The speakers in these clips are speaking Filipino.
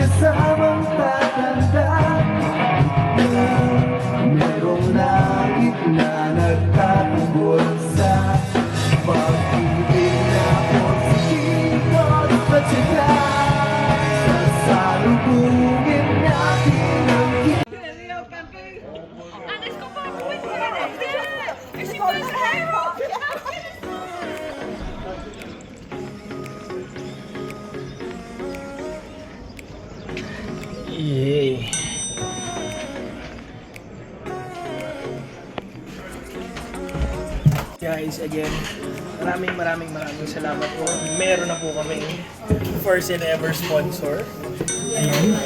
kasamang tatanda merong langit na nagtatanggol sa pag-ibig na positibo at saka sasalubungin natin ang Anders kom bara på inte med dig. Jag sitter så här bak. Yay! Guys, again, maraming salamat po. Meron na po kaming first and ever sponsor. Ayan.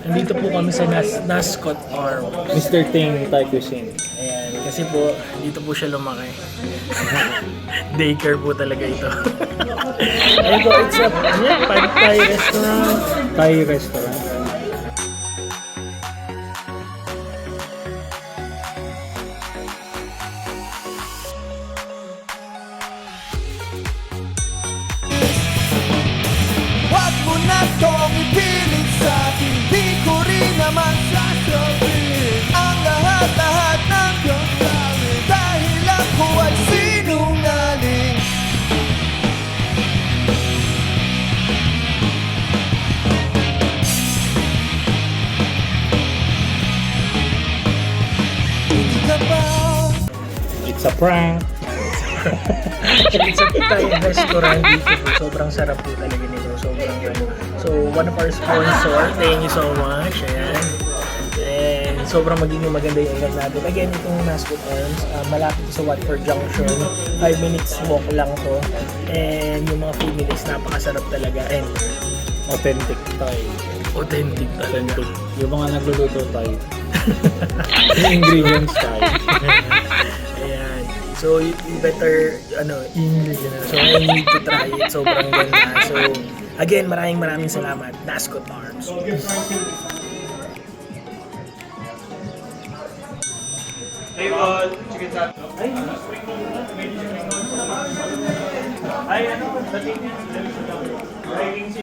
Nandito po kami sa Nascot Farm. Mr. Ting Thai Cuisine. Ayan, kasi po, dito po siya lumaki. Daycare po talaga ito. Ayun po, it's a Thai restaurant. Thai restaurant. wag mo na tong ipilit sa'kin, di ko rin naman sasabihin ang lahat-lahat ng iyong gawin dahil ako ay sinungaling. Hindi ka ba It's a prank. It's a Thai restaurant dito po. Sobrang sarap po talaga nito. Sobrang gano. So, one of our sponsor, thank you so much. Ayan. And sobrang magiging maganda yung event natin. Again, itong Nascot Arms, malapit sa Watford Junction. 5 minutes walk lang to. And yung mga food nila is napakasarap talaga. And Authentic Thai. authentic talaga. Authentic. Yung mga nagluluto Thai. Yung ingredients Thai. Ayan. So, you better, English. So, I need to try it. Sobrang ganda. So, again, maraming salamat. Nascot Arms. Hey, chicken sat. Ay, ano? Sa tingin.